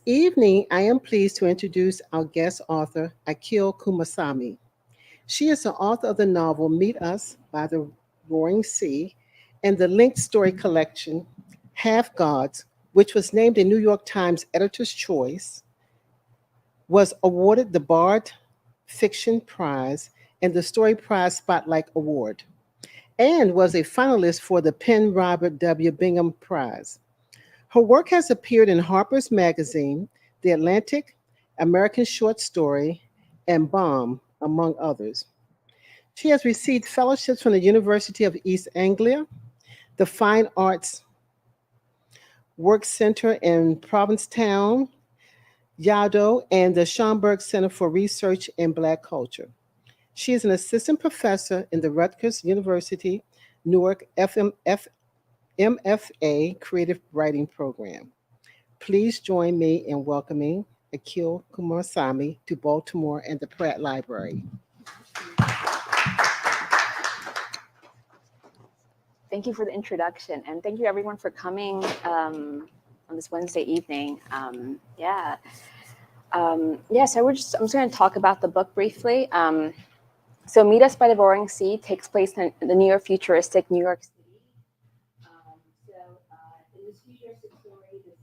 evening, I am pleased to introduce our guest author, Akil Kumarasamy. She is the author of the novel Meet Us by the Roaring Sea and the linked story collection Half Gods, which was named a New York Times Editor's Choice, was awarded the Bard Fiction Prize and the Story Prize Spotlight Award, and was a finalist for the Penn Robert W. Bingham Prize. Her work has appeared in Harper's Magazine, The Atlantic, American Short Story, and Bomb, among others. She has received fellowships from the University of East Anglia, the Fine Arts Work Center in Provincetown, Yado, and the Schomburg Center for Research in Black Culture. She is an assistant professor in the Rutgers University Newark MFA Creative Writing Program. Please join me in welcoming Akil Kumarasamy to Baltimore and the Pratt Library. Thank you for the introduction, and thank you everyone for coming on this Wednesday evening. So I'm just going to talk about the book briefly. So Meet Us by the Roaring Sea takes place in the near futuristic New York City. In this futuristic story, there's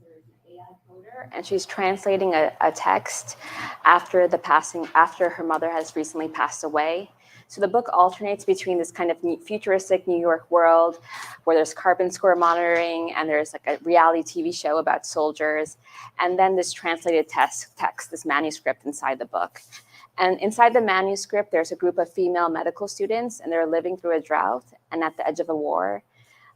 an AI coder, and she's translating a text after her mother has recently passed away. So the book alternates between this kind of futuristic New York world where there's carbon score monitoring and there's like a reality TV show about soldiers, and then this translated text, this manuscript inside the book. And inside the manuscript, there's a group of female medical students, and they're living through a drought and at the edge of a war.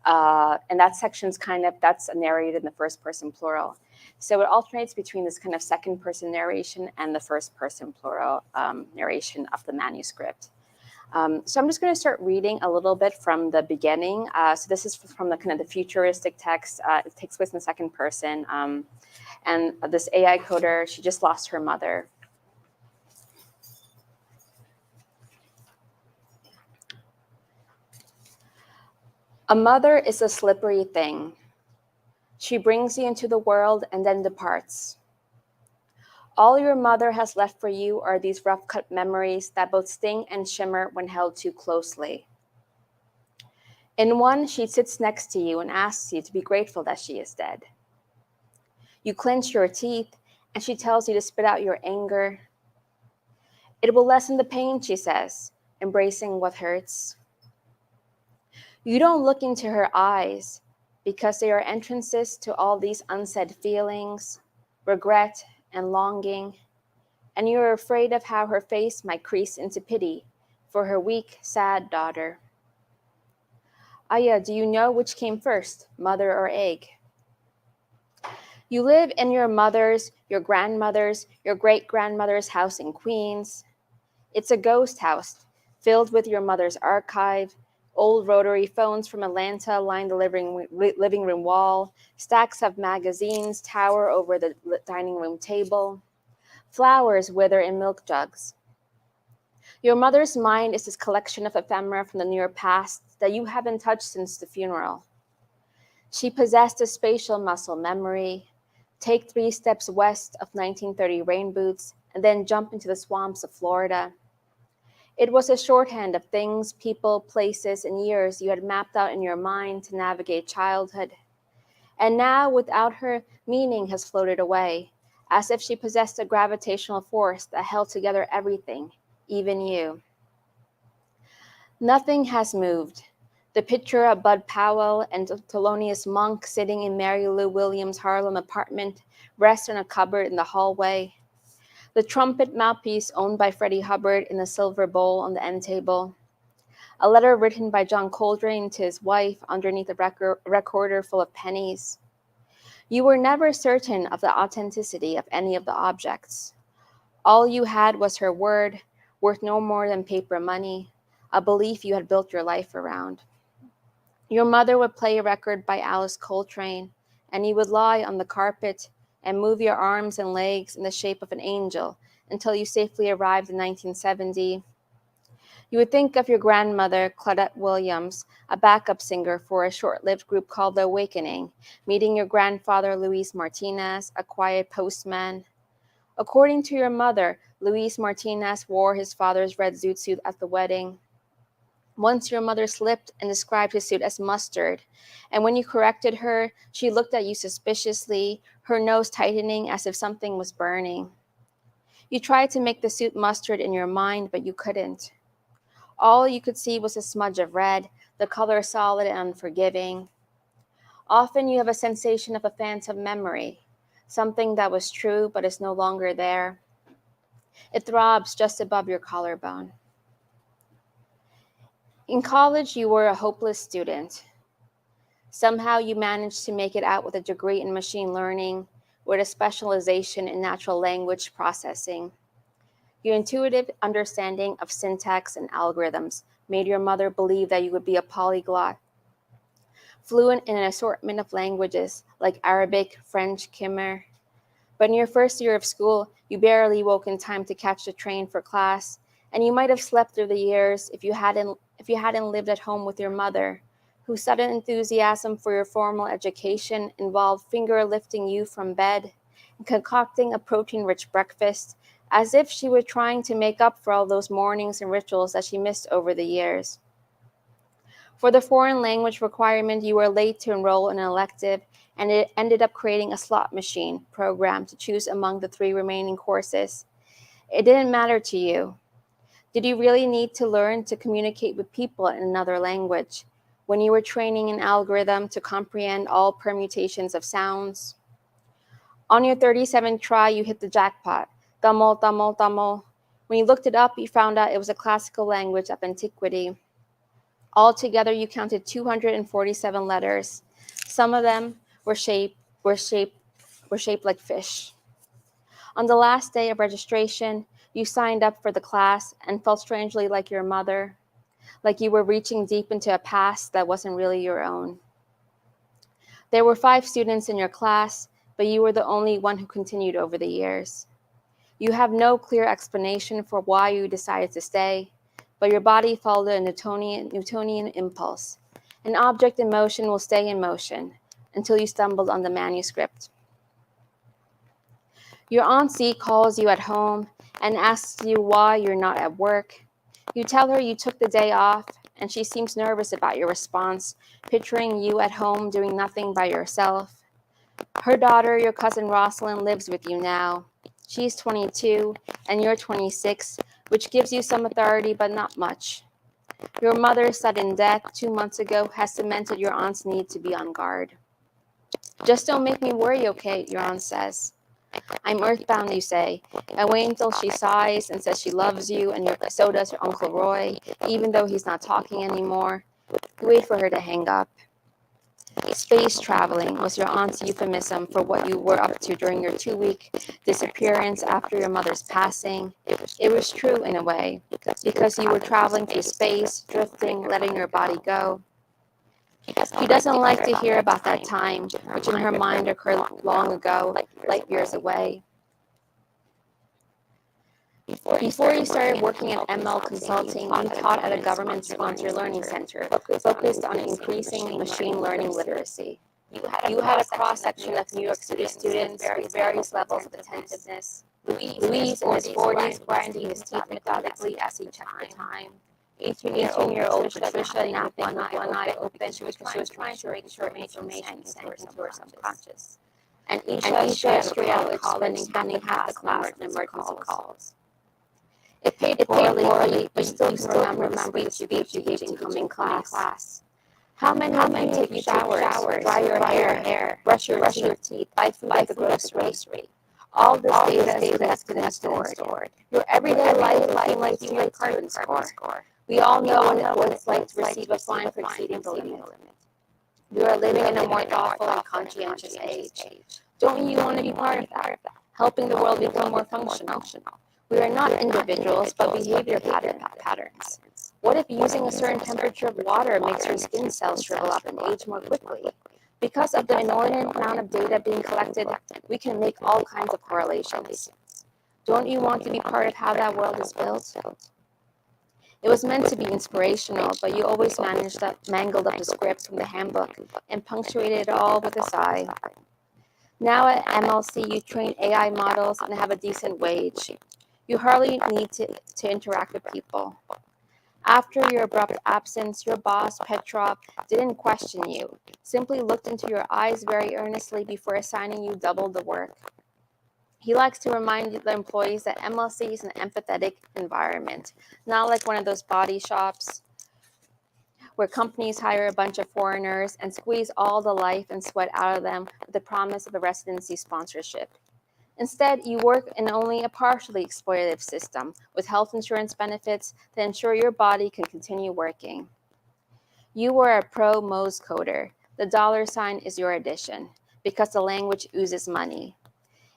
And that section's that's narrated in the first person plural. So it alternates between this kind of second person narration and the first person plural narration of the manuscript. So I'm just going to start reading a little bit from the beginning. So this is from the kind of the futuristic text. It takes place in the second person. And this AI coder, she just lost her mother. A mother is a slippery thing. She brings you into the world and then departs. All your mother has left for you are these rough-cut memories that both sting and shimmer when held too closely. In one, she sits next to you and asks you to be grateful that she is dead. You clench your teeth, and she tells you to spit out your anger. It will lessen the pain, she says, embracing what hurts. You don't look into her eyes because they are entrances to all these unsaid feelings, regret, and longing, and you are afraid of how her face might crease into pity for her weak, sad daughter. Aya, do you know which came first, mother or egg? You live in your mother's, your grandmother's, your great-grandmother's house in Queens. It's a ghost house filled with your mother's archive. Old rotary phones from Atlanta line the living room wall. Stacks of magazines tower over the dining room table. Flowers wither in milk jugs. Your mother's mind is this collection of ephemera from the near past that you haven't touched since the funeral. She possessed a spatial muscle memory. Take 3 steps west of 1930 rain boots and then jump into the swamps of Florida. It was a shorthand of things, people, places, and years you had mapped out in your mind to navigate childhood. And now, without her, meaning has floated away, as if she possessed a gravitational force that held together everything, even you. Nothing has moved. The picture of Bud Powell and Thelonious Monk sitting in Mary Lou Williams' Harlem apartment rests in a cupboard in the hallway. The trumpet mouthpiece owned by Freddie Hubbard in a silver bowl on the end table. A letter written by John Coltrane to his wife underneath a recorder full of pennies. You were never certain of the authenticity of any of the objects. All you had was her word, worth no more than paper money, a belief you had built your life around. Your mother would play a record by Alice Coltrane, and you would lie on the carpet and move your arms and legs in the shape of an angel until you safely arrived in 1970. You would think of your grandmother, Claudette Williams, a backup singer for a short-lived group called The Awakening, meeting your grandfather, Luis Martinez, a quiet postman. According to your mother, Luis Martinez wore his father's red zoot suit at the wedding. Once your mother slipped and described his suit as mustard, and when you corrected her, she looked at you suspiciously, her nose tightening as if something was burning. You tried to make the suit mustard in your mind, but you couldn't. All you could see was a smudge of red, the color solid and unforgiving. Often you have a sensation of a phantom memory, something that was true but is no longer there. It throbs just above your collarbone. In college, you were a hopeless student. Somehow you managed to make it out with a degree in machine learning, with a specialization in natural language processing. Your intuitive understanding of syntax and algorithms made your mother believe that you would be a polyglot, fluent in an assortment of languages like Arabic, French, Khmer. But in your first year of school, you barely woke in time to catch the train for class, and you might have slept through the years if you hadn't lived at home with your mother, whose sudden enthusiasm for your formal education involved finger lifting you from bed and concocting a protein-rich breakfast, as if she were trying to make up for all those mornings and rituals that she missed over the years. For the foreign language requirement, you were late to enroll in an elective, and it ended up creating a slot machine program to choose among the 3 remaining courses. It didn't matter to you. Did you really need to learn to communicate with people in another language when you were training an algorithm to comprehend all permutations of sounds? On your 37th try, you hit the jackpot. Tamil, Tamil, Tamil. When you looked it up, you found out it was a classical language of antiquity. Altogether, you counted 247 letters. Some of them were shaped like fish. On the last day of registration, you signed up for the class and felt strangely like your mother, like you were reaching deep into a past that wasn't really your own. There were 5 students in your class, but you were the only one who continued over the years. You have no clear explanation for why you decided to stay, but your body followed a Newtonian impulse. An object in motion will stay in motion until you stumbled on the manuscript. Your auntie calls you at home and asks you why you're not at work. You tell her you took the day off, and she seems nervous about your response, picturing you at home doing nothing by yourself. Her daughter, your cousin Rosalind, lives with you now. She's 22 and you're 26, which gives you some authority but not much. Your mother's sudden death 2 months ago has cemented your aunt's need to be on guard. Just don't make me worry, okay, your aunt says. I'm earthbound, you say, and wait until she sighs and says she loves you, and so does your Uncle Roy, even though he's not talking anymore. You wait for her to hang up. Space traveling was your aunt's euphemism for what you were up to during your 2-week disappearance after your mother's passing. It was true in a way, because you were traveling through space, drifting, letting your body go. She doesn't like to hear about that time, which in her mind occurred long ago, light years away. Before you started working at ML Consulting, you taught at a government-sponsored learning center focused on increasing machine learning literacy. You had a cross-section of New York City students with various levels of attentiveness. Louise, in his 40s, grinding his teeth methodically as he checked the time. 18-year-old Patricia napping with one eye open because she was trying to make sure information sank into her subconscious. And Isha straight out of college, spending half the class in emergency calls. It paid poorly, but you still remember the speech you gave to incoming class. How many take showers, dry your hair, brush your teeth, buy food at the grocery? All this data is collected and stored. Your everyday life seems like you make carbon score. We all know what it's like to receive a fine for exceeding the limit. We are living in a more thoughtful and conscientious age. Don't you want to be part of that, helping the world become more functional? We are not individuals, but behavior patterns. What if using a certain temperature of water makes your skin cells shrivel up and age more quickly? Because of the inordinate amount of data being collected, we can make all kinds of correlations. Don't you want to be part of how that world is built? It was meant to be inspirational, but you always managed to mangled up the script from the handbook and punctuated it all with a sigh. Now at MLC, you train AI models and have a decent wage. You hardly need to interact with people. After your abrupt absence, your boss, Petrov, didn't question you, simply looked into your eyes very earnestly before assigning you double the work. He likes to remind the employees that MLC is an empathetic environment, not like one of those body shops where companies hire a bunch of foreigners and squeeze all the life and sweat out of them with the promise of a residency sponsorship. Instead, you work in only a partially exploitative system with health insurance benefits to ensure your body can continue working. You were a pro Mose coder. The dollar sign is your addition because the language oozes money.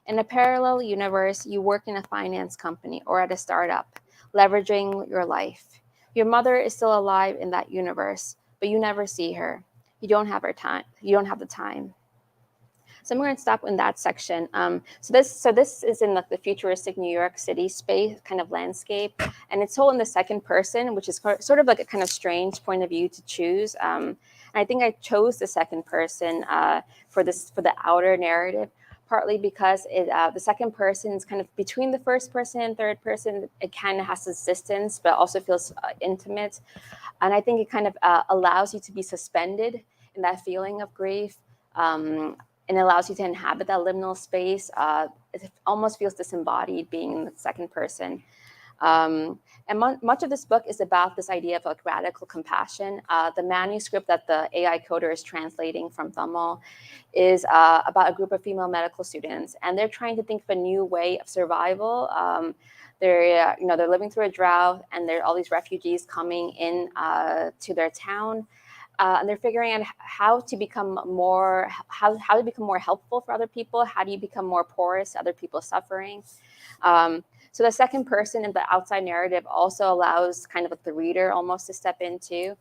In a parallel universe, you work in a finance company or at a startup, leveraging your life. Your mother is still alive in that universe, but you never see her. You don't have her time. You don't have the time. So I'm going to stop in that section. So this is in like the futuristic New York City space kind of landscape, and it's told in the second person, which is sort of like a kind of strange point of view to choose. And I think I chose the second person for the outer narrative, partly because the second person is kind of between the first person and third person. It kind of has this distance, but also feels intimate, and I think it kind of allows you to be suspended in that feeling of grief. And allows you to inhabit that liminal space. It almost feels disembodied being in the second person. And much of this book is about this idea of like radical compassion. The manuscript that the AI coder is translating from Tamil is about a group of female medical students, and they're trying to think of a new way of survival. They're living through a drought, and there are all these refugees coming in to their town. And they're figuring out how to become more helpful for other people. How do you become more porous to other people's suffering? So the second person in the outside narrative also allows kind of like the reader almost to step into.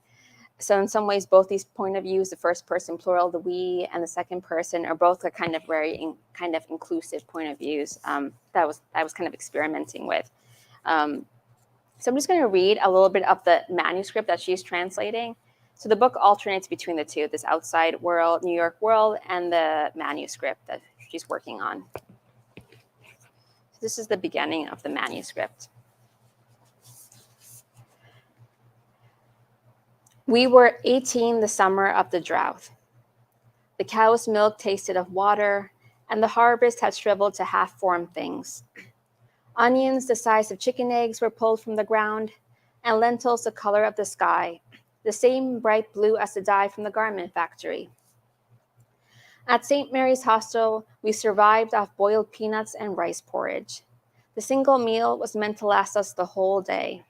So in some ways, both these point of views, the first person plural, the we, and the second person, are both a kind of very kind of inclusive point of views that I was kind of experimenting with. So I'm just going to read a little bit of the manuscript that she's translating. So the book alternates between the two, this outside world, New York world, and the manuscript that she's working on. So this is the beginning of the manuscript. We were 18 the summer of the drought. The cow's milk tasted of water, and the harvest had shriveled to half-formed things. Onions the size of chicken eggs were pulled from the ground, and lentils the color of the sky, the same bright blue as the dye from the garment factory. At St. Mary's Hostel, we survived off boiled peanuts and rice porridge. The single meal was meant to last us the whole day.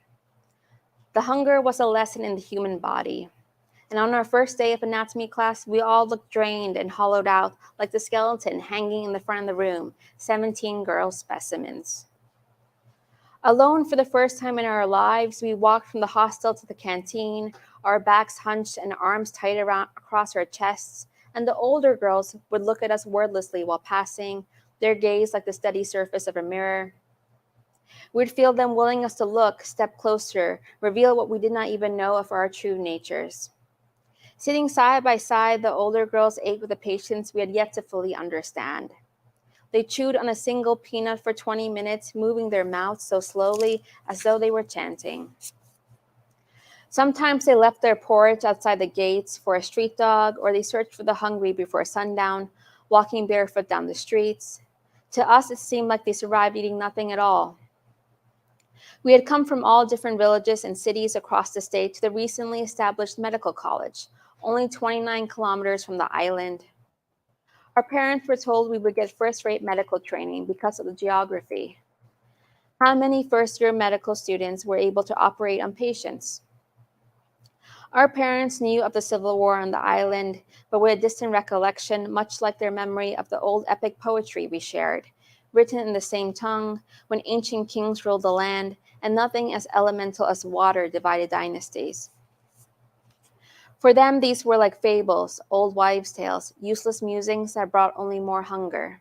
The hunger was a lesson in the human body. And on our first day of anatomy class, we all looked drained and hollowed out like the skeleton hanging in the front of the room, 17 girl specimens. Alone for the first time in our lives, we walked from the hostel to the canteen, our backs hunched and arms tight across our chests, and the older girls would look at us wordlessly while passing, their gaze like the steady surface of a mirror. We'd feel them willing us to look, step closer, reveal what we did not even know of our true natures. Sitting side by side, the older girls ate with a patience we had yet to fully understand. They chewed on a single peanut for 20 minutes, moving their mouths so slowly as though they were chanting. Sometimes they left their porridge outside the gates for a street dog, or they searched for the hungry before sundown, walking barefoot down the streets. To us, it seemed like they survived eating nothing at all. We had come from all different villages and cities across the state to the recently established medical college, only 29 kilometers from the island. Our parents were told we would get first-rate medical training because of the geography. How many first-year medical students were able to operate on patients? Our parents knew of the Civil War on the island, but with a distant recollection, much like their memory of the old epic poetry we shared, written in the same tongue, when ancient kings ruled the land, and nothing as elemental as water divided dynasties. For them, these were like fables, old wives' tales, useless musings that brought only more hunger.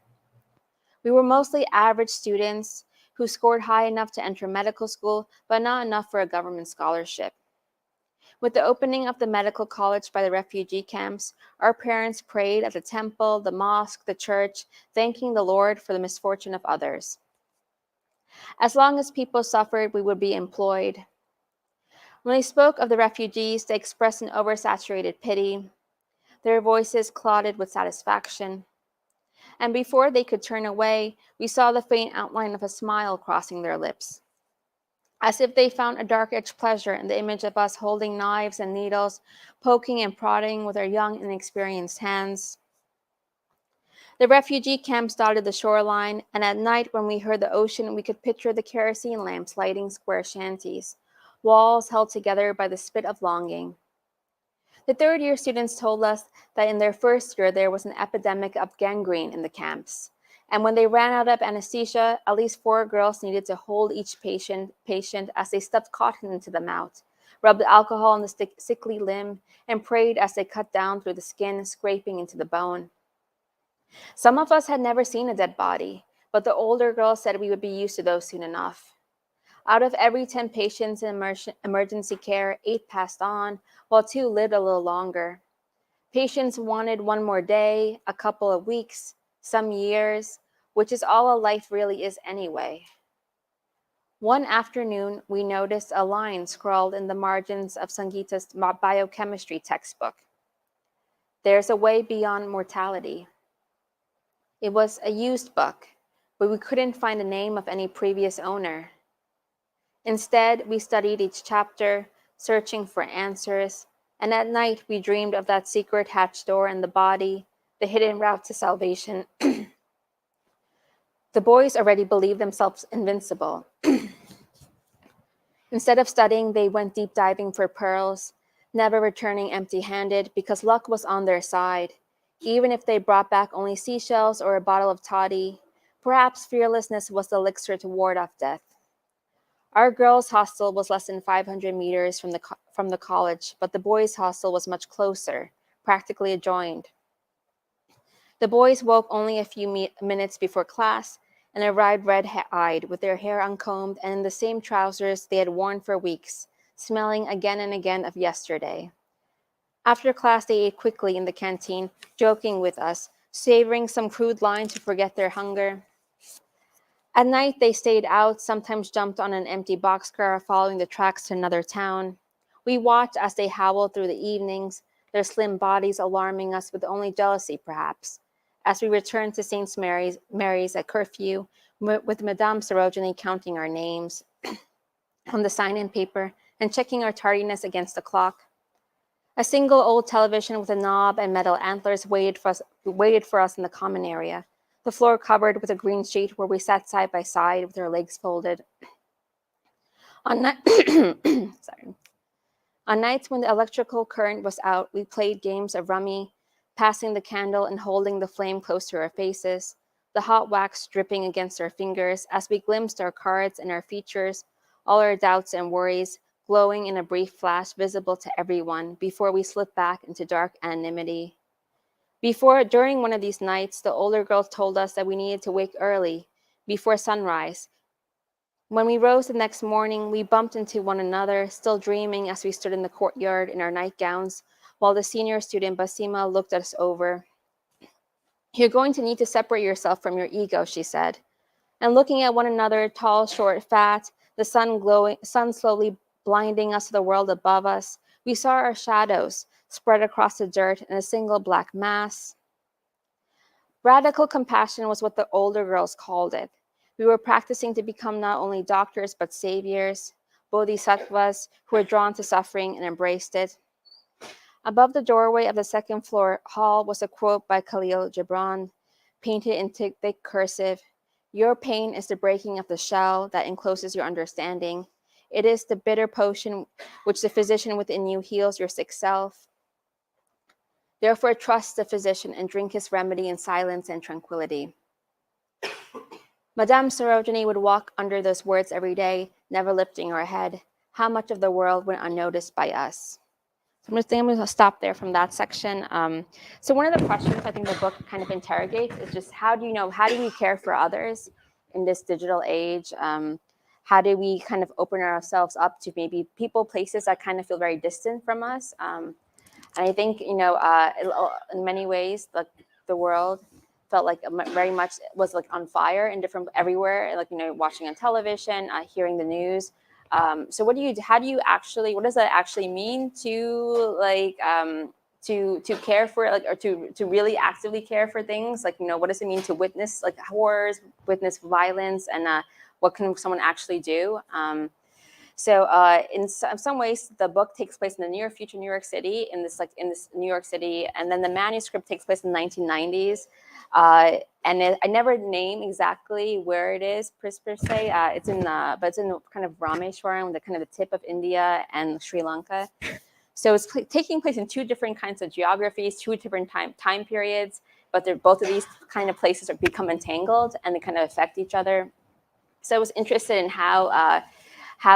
We were mostly average students who scored high enough to enter medical school, but not enough for a government scholarship. With the opening of the medical college by the refugee camps, our parents prayed at the temple, the mosque, the church, thanking the Lord for the misfortune of others. As long as people suffered, we would be employed. When they spoke of the refugees, they expressed an oversaturated pity, their voices clouded with satisfaction. And before they could turn away, we saw the faint outline of a smile crossing their lips, as if they found a dark-edged pleasure in the image of us holding knives and needles, poking and prodding with our young, inexperienced hands. The refugee camps dotted the shoreline, and at night when we heard the ocean, we could picture the kerosene lamps lighting square shanties, walls held together by the spit of longing. The third-year students told us that in their first year there was an epidemic of gangrene in the camps. And when they ran out of anesthesia, at least 4 girls needed to hold each patient as they stuffed cotton into the mouth, rubbed alcohol on the sickly limb, and prayed as they cut down through the skin, scraping into the bone. Some of us had never seen a dead body, but the older girls said we would be used to those soon enough. Out of every 10 patients in emergency care, 8 passed on, while 2 lived a little longer. Patients wanted one more day, a couple of weeks, some years, which is all a life really is anyway. One afternoon, we noticed a line scrawled in the margins of Sangeeta's biochemistry textbook. There's a way beyond mortality. It was a used book, but we couldn't find the name of any previous owner. Instead, we studied each chapter, searching for answers, and at night we dreamed of that secret hatch door in the body, the hidden route to salvation. The boys already believed themselves invincible. Instead of studying, they went deep diving for pearls, never returning empty-handed because luck was on their side. Even if they brought back only seashells or a bottle of toddy, perhaps fearlessness was the elixir to ward off death. Our girls' hostel was less than 500 meters from the college, but the boys' hostel was much closer, practically adjoined. The boys woke only a few minutes before class and arrived red-eyed, with their hair uncombed and in the same trousers they had worn for weeks, smelling again and again of yesterday. After class, they ate quickly in the canteen, joking with us, savoring some crude line to forget their hunger. At night, they stayed out, sometimes jumped on an empty boxcar, following the tracks to another town. We watched as they howled through the evenings, their slim bodies alarming us with only jealousy, perhaps. As we returned to St. Mary's at curfew, with Madame Sarojini counting our names on the sign-in paper and checking our tardiness against the clock. A single old television with a knob and metal antlers waited for us in the common area, the floor covered with a green sheet where we sat side by side with our legs folded. On nights when the electrical current was out, we played games of rummy, passing the candle and holding the flame close to our faces, the hot wax dripping against our fingers as we glimpsed our cards and our features, all our doubts and worries, glowing in a brief flash visible to everyone before we slipped back into dark anonymity. During one of these nights, the older girls told us that we needed to wake early, before sunrise. When we rose the next morning, we bumped into one another, still dreaming as we stood in the courtyard in our nightgowns, while the senior student, Basima, looked us over. "You're going to need to separate yourself from your ego," she said. And looking at one another, tall, short, fat, the sun slowly blinding us to the world above us, we saw our shadows spread across the dirt in a single black mass. Radical compassion was what the older girls called it. We were practicing to become not only doctors but saviors, bodhisattvas who were drawn to suffering and embraced it. Above the doorway of the second floor hall was a quote by Khalil Gibran, painted in thick cursive. "Your pain is the breaking of the shell that encloses your understanding. It is the bitter potion which the physician within you heals your sick self. Therefore, trust the physician and drink his remedy in silence and tranquility." Madame Sarojini would walk under those words every day, never lifting her head. How much of the world went unnoticed by us? So I'm going to stop there from that section. So one of the questions I think the book kind of interrogates is just how do you care for others? in this digital age? How do we kind of open ourselves up to maybe people, places that kind of feel very distant from us? And I think, in many ways, like the world felt like very much was like on fire in different everywhere, like, watching on television, hearing the news. So how do you actually, what does that actually mean to like, to care for, like, or to really actively care for things, like, what does it mean to witness like horrors, witness violence, and what can someone actually do? In some ways, the book takes place in the near future New York City, in this New York City, and then the manuscript takes place in the 1990s. I never name exactly where it is per se. It's in kind of Rameshwaram, the kind of the tip of India and Sri Lanka. So it's taking place in two different kinds of geographies, two different time periods, but both of these kind of places become entangled and they kind of affect each other. So I was interested in how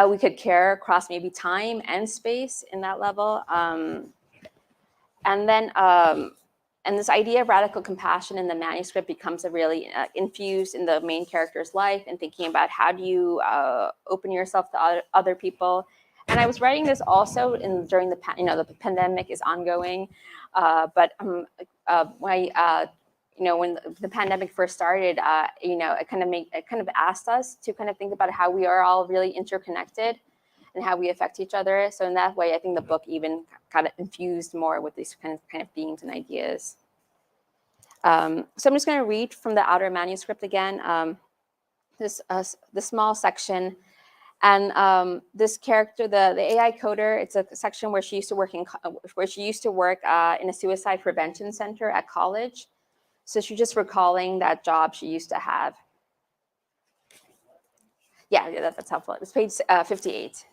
we could care across maybe time and space in that level. And then and this idea of radical compassion in the manuscript becomes a really infused in the main character's life, and thinking about how do you open yourself to other people. And I was writing this also during the pandemic is ongoing, but when when the pandemic first started, it kind of asked us to kind of think about how we are all really interconnected and how we affect each other. So in that way, I think the book even got infused more with these kind of themes and ideas. So I'm just going to read from the outer manuscript again, this small section. And this character, the AI coder, it's a section where she used to work in a suicide prevention center at college. So she's just recalling that job she used to have. Yeah, that's helpful. It's page 58.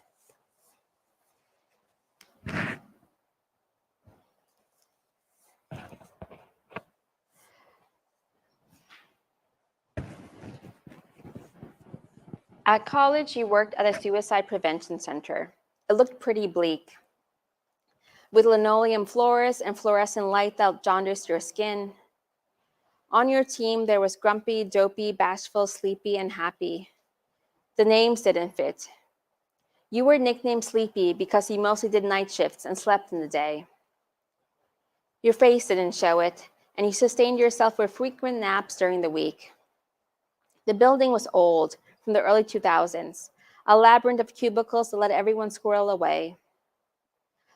At college, you worked at a suicide prevention center. It looked pretty bleak, with linoleum floors and fluorescent light that jaundiced your skin. On your team, there was grumpy, dopey, bashful, sleepy, and happy. The names didn't fit. You were nicknamed Sleepy because you mostly did night shifts and slept in the day. Your face didn't show it, and you sustained yourself with frequent naps during the week. The building was old, from the early 2000s, a labyrinth of cubicles that let everyone squirrel away.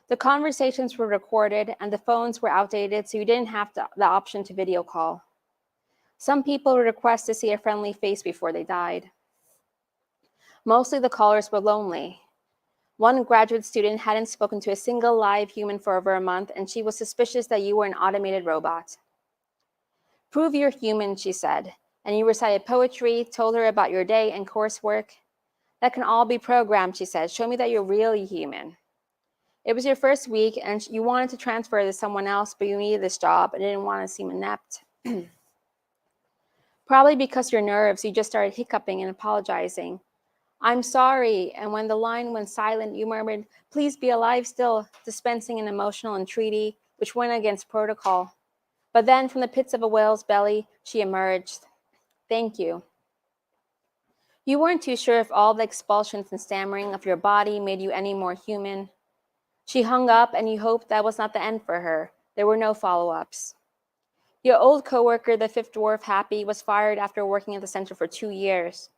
The conversations were recorded, and the phones were outdated, so you didn't have the option to video call. Some people would request to see a friendly face before they died. Mostly the callers were lonely. One graduate student hadn't spoken to a single live human for over a month, and she was suspicious that you were an automated robot. Prove you're human, she said, and you recited poetry, told her about your day and coursework. That can all be programmed, she said. Show me that you're really human. It was your first week, and you wanted to transfer to someone else, but you needed this job and didn't want to seem inept. Probably because your nerves, you just started hiccuping and apologizing. I'm sorry, and when the line went silent, you murmured, please be alive still, dispensing an emotional entreaty, which went against protocol. But then from the pits of a whale's belly, she emerged. Thank you. You weren't too sure if all the expulsions and stammering of your body made you any more human. She hung up, and you hoped that was not the end for her. There were no follow-ups. Your old coworker, the fifth dwarf Happy, was fired after working at the center for 2 years.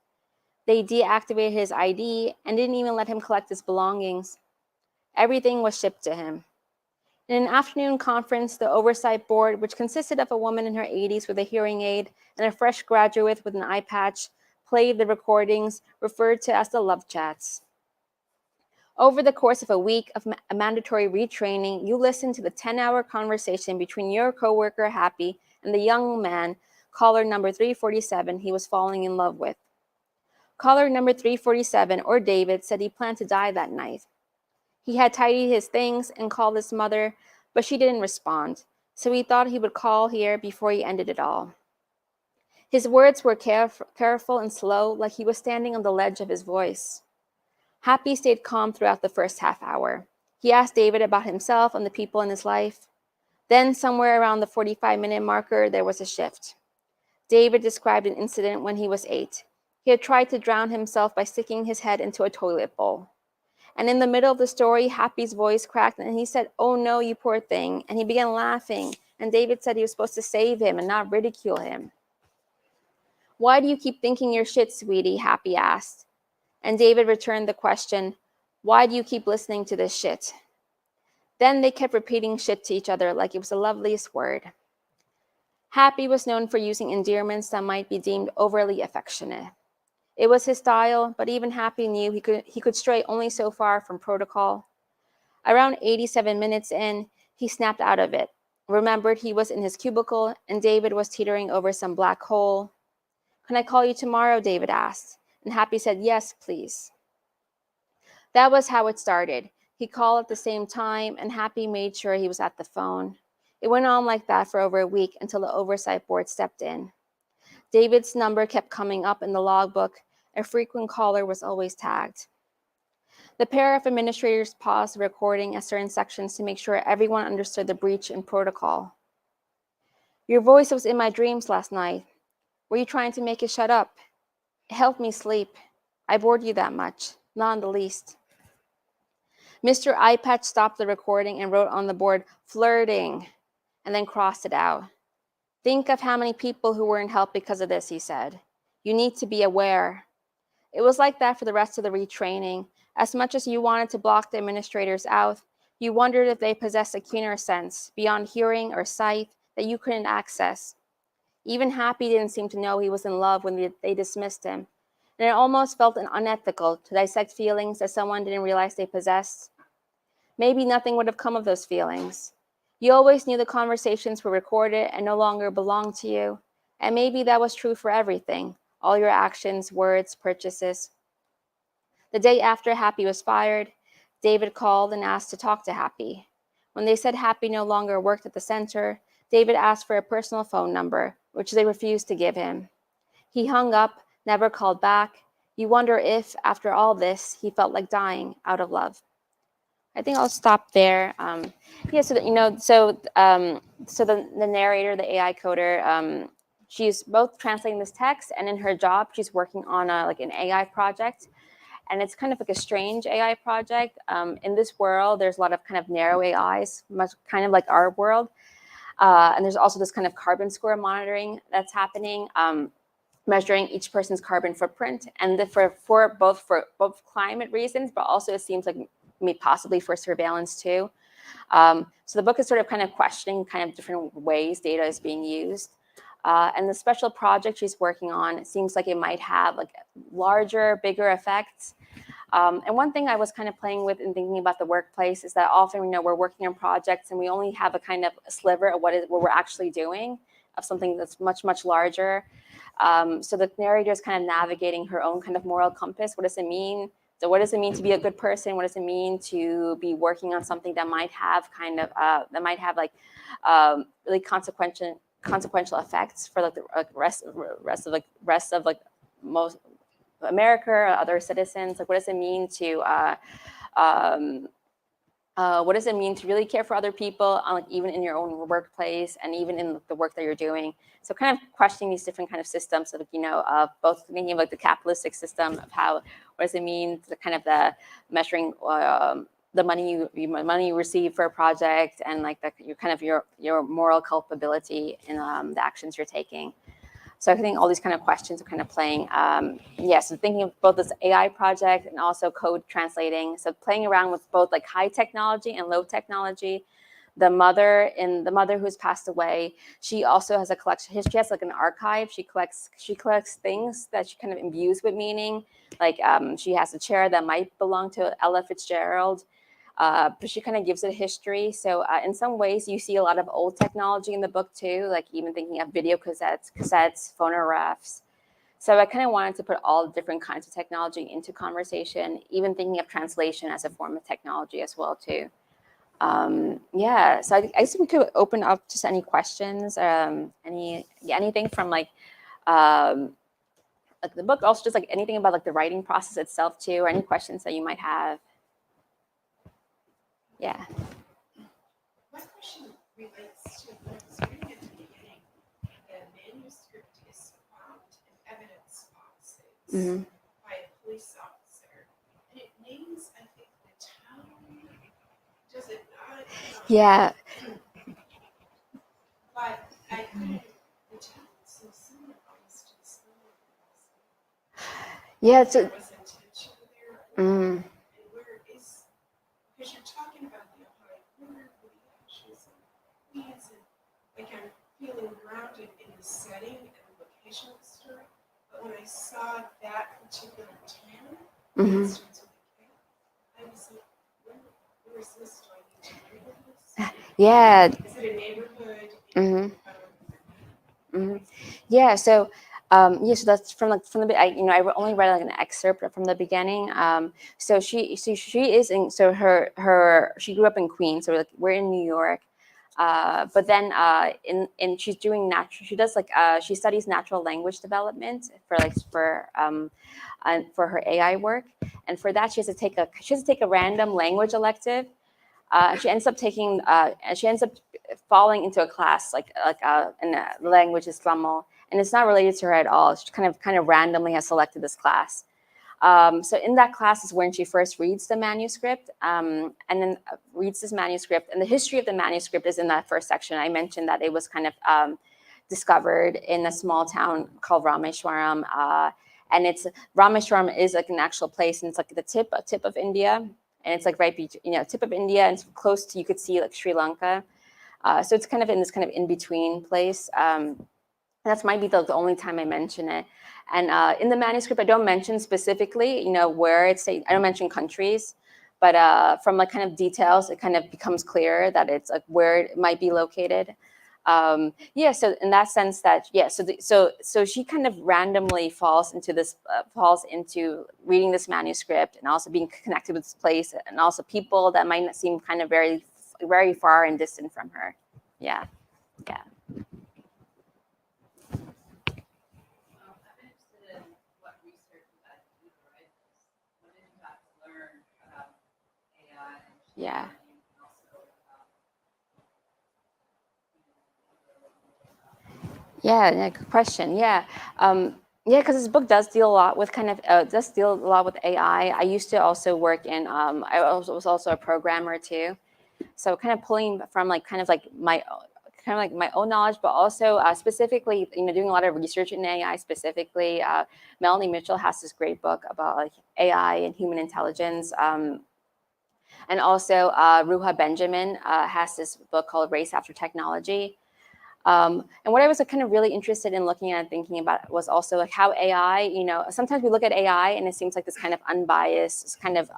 They deactivated his ID and didn't even let him collect his belongings. Everything was shipped to him. In an afternoon conference, the oversight board, which consisted of a woman in her 80s with a hearing aid and a fresh graduate with an eye patch, played the recordings referred to as the love chats. Over the course of a week of mandatory retraining, you listened to the 10-hour conversation between your coworker, Happy, and the young man, caller number 347, he was falling in love with. Caller number 347, or David, said he planned to die that night. He had tidied his things and called his mother, but she didn't respond, so he thought he would call here before he ended it all. His words were careful and slow, like he was standing on the ledge of his voice. Happy stayed calm throughout the first half hour. He asked David about himself and the people in his life. Then, somewhere around the 45-minute marker, there was a shift. David described an incident when he was 8. He had tried to drown himself by sticking his head into a toilet bowl. And in the middle of the story, Happy's voice cracked and he said, "Oh no, you poor thing." And he began laughing. And David said he was supposed to save him and not ridicule him. "Why do you keep thinking you're shit, sweetie?" Happy asked. And David returned the question, "Why do you keep listening to this shit?" Then they kept repeating shit to each other like it was the loveliest word. Happy was known for using endearments that might be deemed overly affectionate. It was his style, but even Happy knew he could stray only so far from protocol. Around 87 minutes in, he snapped out of it, remembered he was in his cubicle, and David was teetering over some black hole. "Can I call you tomorrow?" David asked, and Happy said, "Yes, please." That was how it started. He called at the same time, and Happy made sure he was at the phone. It went on like that for over a week until the oversight board stepped in. David's number kept coming up in the logbook. A frequent caller was always tagged. The pair of administrators paused the recording at certain sections to make sure everyone understood the breach in protocol. "Your voice was in my dreams last night. Were you trying to make it shut up? It helped me sleep. I bored you that much? Not in the least." Mr. iPatch stopped the recording and wrote on the board, "Flirting," and then crossed it out. "Think of how many people who weren't helped because of this," he said. "You need to be aware." It was like that for the rest of the retraining. As much as you wanted to block the administrators out, you wondered if they possessed a keener sense, beyond hearing or sight, that you couldn't access. Even Happy didn't seem to know he was in love when they dismissed him, and it almost felt unethical to dissect feelings that someone didn't realize they possessed. Maybe nothing would have come of those feelings. You always knew the conversations were recorded and no longer belonged to you, and maybe that was true for everything, all your actions, words, purchases. The day after Happy was fired, David called and asked to talk to Happy. When they said Happy no longer worked at the center, David asked for a personal phone number, which they refused to give him. He hung up, never called back. You wonder if, after all this, he felt like dying out of love. I think I'll stop there. Yeah, so that, so the narrator, the AI coder, she's both translating this text, and in her job, she's working on like an AI project, and it's kind of like a strange AI project. In this world, there's a lot of kind of narrow AIs, much kind of like our world, and there's also this kind of carbon score monitoring that's happening. Measuring each person's carbon footprint, and for both climate reasons, but also it seems like possibly for surveillance too. So the book is sort of kind of questioning kind of different ways data is being used. And the special project she's working on, it seems like it might have like larger, bigger effects. And one thing I was kind of playing with and thinking about the workplace is that often, we're working on projects and we only have a kind of a sliver of what we're actually doing, of something that's much, much larger. So the narrator is kind of navigating her own kind of moral compass. What does it mean? So what does it mean to be a good person? What does it mean to be working on something that might have kind of really consequential effects for like the rest of like most America or other citizens? Like, what does it mean to what does it mean to really care for other people, like even in your own workplace and even in the work that you're doing? So kind of questioning these different kind of systems of, both thinking of like the capitalistic system of how, what does it mean to kind of the measuring the money you receive for a project, and like your moral culpability in the actions you're taking. So I think all these kind of questions are kind of playing. So thinking of both this AI project and also code translating. So playing around with both like high technology and low technology. The mother who's passed away, she also has a collection. She has like an archive. She collects things that she kind of imbues with meaning. Like she has a chair that might belong to Ella Fitzgerald. But she kind of gives it a history. So in some ways, you see a lot of old technology in the book too, like even thinking of video cassettes, phonographs. So I kind of wanted to put all different kinds of technology into conversation, even thinking of translation as a form of technology as well too. So I guess we could open up just any questions, anything from like the book, also just like anything about like the writing process itself too, or any questions that you might have. Yeah. My question relates to what I was reading at the beginning. The manuscript is found in evidence boxes. Mhm. by a police officer, and it names, I think, the town. Does it not? Yeah. But I couldn't. The town is so similar almost to the story. Yeah. If there was intention there, Mm. and where is, because you're talking about the Ohio River, with the ashes and weeds, and like I'm feeling grounded in the setting and the location of the story. But when I saw that particular town, Mhm. it starts with a K, I was like, where is this? Do I need to Google this? Yeah. Is it a neighborhood? Mhm. Mhm. Yeah. So, yeah. So that's from the I only read like an excerpt from the beginning. So she is in. So she grew up in Queens. So like we're in New York. But then in she's doing natural. She does like she studies natural language development for her AI work. And for that, she has to take a random language elective. She ends up taking she ends up falling into a class in the language is Tamil, and it's not related to her at all. She kind of randomly has selected this class. So in that class is when she first reads the manuscript, and then reads this manuscript. And the history of the manuscript is in that first section. I mentioned that it was kind of discovered in a small town called Rameshwaram, and it's Rameshwaram is like an actual place, and it's like the tip of India, and it's like right, tip of India, and it's close to, you could see like Sri Lanka. So it's kind of in this kind of in between place. That's might be the only time I mention it. And in the manuscript, I don't mention specifically, where it's. I don't mention countries, but from like kind of details, it kind of becomes clear that it's like where it might be located. Yeah. So in that sense, so she kind of randomly falls into reading this manuscript and also being connected with this place and also people that might not seem kind of very, very far and distant from her. Yeah. Yeah. I'm interested in what research you guys do to write this. What did you have to learn about AI and machine Yeah. learning, and also Yeah, good question. Yeah, yeah, because this book does deal a lot with AI. I used to also work in. Was also a programmer too, so kind of pulling from like my own knowledge, but also specifically, doing a lot of research in AI. Specifically, Melanie Mitchell has this great book about like AI and human intelligence. And also, Ruha Benjamin has this book called Race After Technology. And what I was kind of really interested in looking at and thinking about was also like how AI, sometimes we look at AI and it seems like this kind of unbiased kind of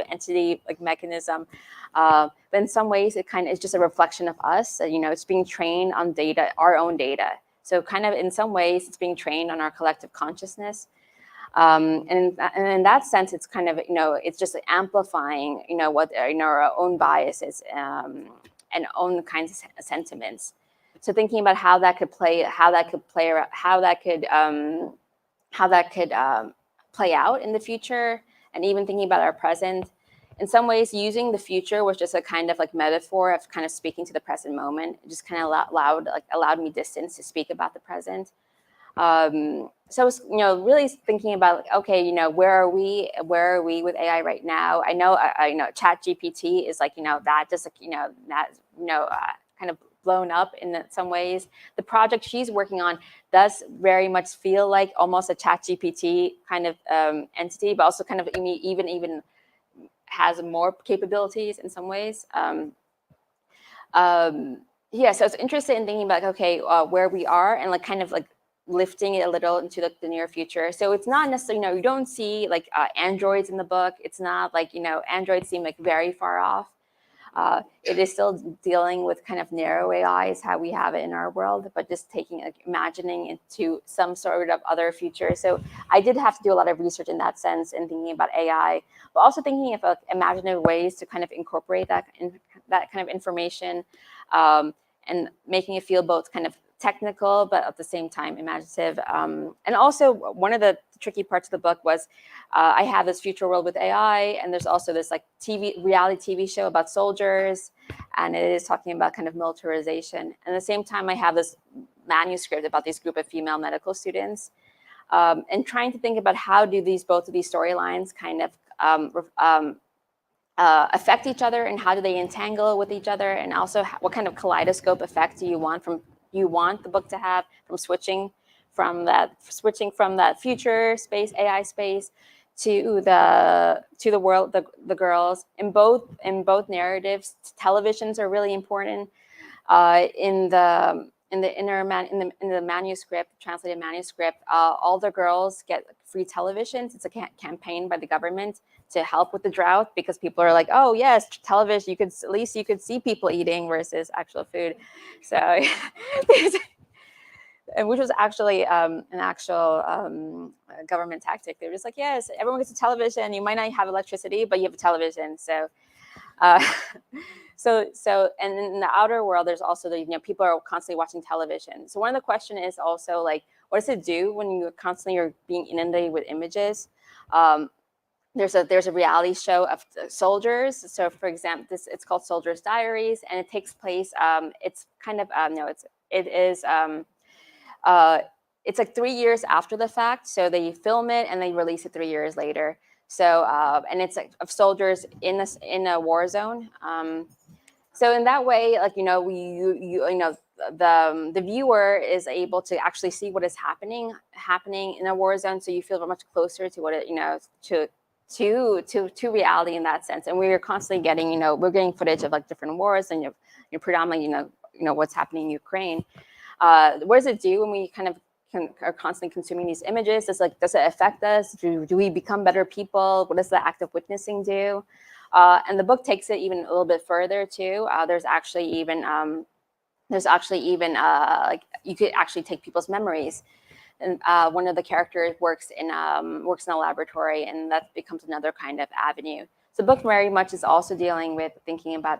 entity, like mechanism. But in some ways, it kind of is just a reflection of us. It's being trained on data, our own data. So kind of in some ways, it's being trained on our collective consciousness. And in that sense, it's kind of, it's just amplifying, what, our own biases and own kinds of sentiments. So thinking about how that could play out in the future, and even thinking about our present. In some ways, using the future was just a kind of like metaphor of kind of speaking to the present moment. It just kind of allowed me distance to speak about the present. So I was, really thinking about like, okay, where are we with AI right now? I know, Chat GPT is like, that just like, kind of blown up in some ways. The project she's working on does very much feel like almost a Chat GPT kind of entity, but also kind of even has more capabilities in some ways. Yeah, so it's interesting in thinking about like, okay, where we are and like kind of like lifting it a little into the near future. So it's not necessarily, you don't see like androids in the book. It's not like, androids seem like very far off. It is still dealing with kind of narrow AI is how we have it in our world, but just imagining into some sort of other future. So I did have to do a lot of research in that sense and thinking about AI, but also thinking of imaginative ways to kind of incorporate that kind of information, and making it feel both kind of technical, but at the same time imaginative. And also one of the tricky parts of the book was I have this future world with AI, and there's also this like reality TV show about soldiers, and it is talking about kind of militarization. And at the same time, I have this manuscript about this group of female medical students. and trying to think about how do both of these storylines kind of affect each other, and how do they entangle with each other, and also what kind of kaleidoscope effect do you want the book to have from switching from that future space, AI space, to the world, the girls. In both narratives, televisions are really important. In the manuscript, translated manuscript, all the girls get free televisions. It's a campaign by the government to help with the drought, because people are like, oh yes, television, at least you could see people eating versus actual food. So, and which was actually an actual government tactic. They were just like, yes, everyone gets a television. You might not have electricity, but you have a television. So. And in the outer world, there's also people are constantly watching television. So one of the questions is also like, what does it do when you constantly are being inundated with images? There's a reality show of soldiers. So for example, it's called Soldiers' Diaries, and it takes place. It's kind of it's like 3 years after the fact. So they film it and they release it 3 years later. So and it's like of soldiers in a war zone. So in that way, like the viewer is able to actually see what is happening in a war zone. So you feel much closer to what it to reality in that sense. And we are constantly getting we're getting footage of like different wars, and you're predominantly what's happening in Ukraine. What does it do when we kind of are constantly consuming these images? Does it affect us? Do we become better people? What does the act of witnessing do? And the book takes it even a little bit further too. There's actually even like you could actually take people's memories. And one of the characters works in a laboratory, and that becomes another kind of avenue. So the book very much is also dealing with thinking about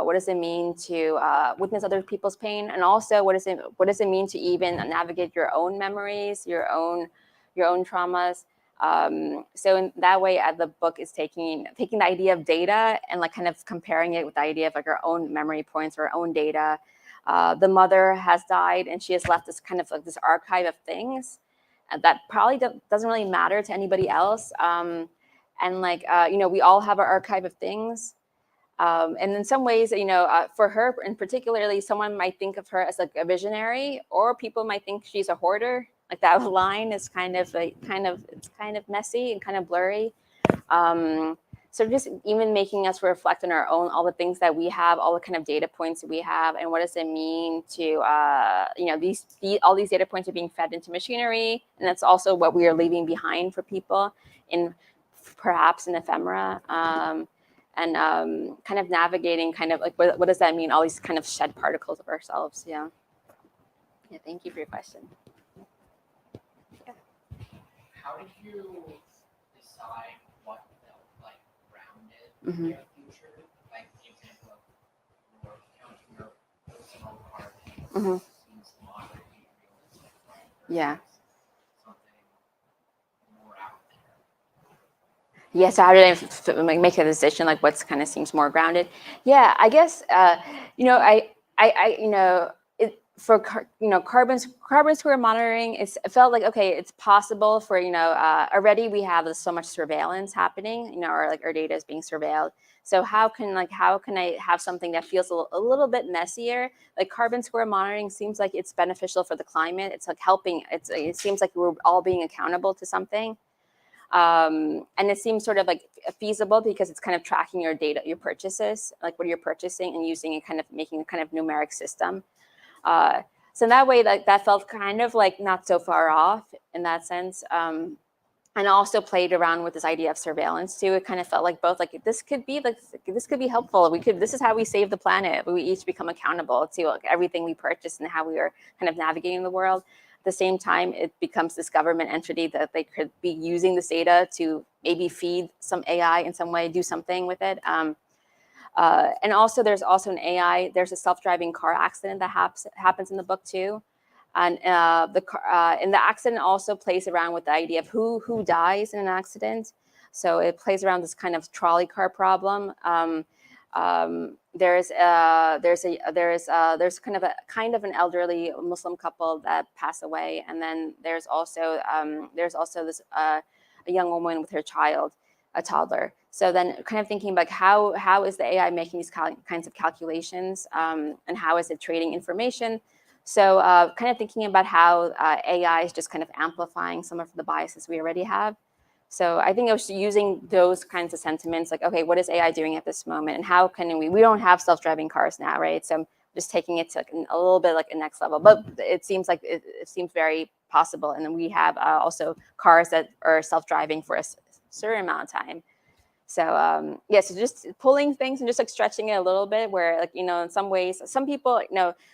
what does it mean to witness other people's pain, and also what does it mean to even navigate your own memories, your own traumas. So in that way, the book is taking the idea of data and like kind of comparing it with the idea of like our own memory points or our own data. The mother has died, and she has left this kind of like this archive of things that probably doesn't really matter to anybody else. And like we all have our archive of things. And in some ways, for her in particularly, someone might think of her as like a visionary, or people might think she's a hoarder. Like that line is kind of messy and kind of blurry. So just even making us reflect on our own, all the things that we have, all the kind of data points that we have, and what does it mean to, all these data points are being fed into machinery, and that's also what we are leaving behind for people in perhaps an ephemera. And kind of navigating kind of like, what does that mean? All these kind of shed particles of ourselves. Yeah. Thank you for your question. Yeah. How did you decide what felt like grounded Mm-hmm. in your future? Like the example of your counting your personal card Mm-hmm. seems moderately realistic, right? Yeah. Something more out there. Yeah, so how did I make a decision? Like, what's kind of seems more grounded? Yeah, I guess for carbon score monitoring, it felt like okay, it's possible for already we have so much surveillance happening. Our data is being surveilled. So how can I have something that feels a little bit messier? Like carbon score monitoring seems like it's beneficial for the climate. It's like helping. It seems like we're all being accountable to something. And it seems sort of like feasible because it's kind of tracking your data, your purchases, like what you're purchasing, and using it, kind of making a kind of numeric system. So in that way, that felt kind of like not so far off in that sense. And also played around with this idea of surveillance too. It kind of felt like both, like this could be helpful. This is how we save the planet. We each become accountable to everything we purchase and how we are kind of navigating the world. At the same time, it becomes this government entity that they could be using this data to maybe feed some AI in some way, do something with it. And also, there's also an AI. There's a self-driving car accident that happens in the book too, and the accident also plays around with the idea of who dies in an accident. So it plays around this kind of trolley car problem. There's kind of an elderly Muslim couple that passed away, and then there's also this a young woman with her child, a toddler. So then, kind of thinking about how is the AI making these kinds of calculations, and how is it trading information? So kind of thinking about how AI is just kind of amplifying some of the biases we already have. So I think I was using those kinds of sentiments, like, okay, what is AI doing at this moment, and how can we don't have self-driving cars now, right? So I'm just taking it to like a little bit like a next level, but it seems like it seems very possible. And then we have also cars that are self-driving for a certain amount of time. So yeah, so just pulling things and just like stretching it a little bit, where like, in some ways, some people,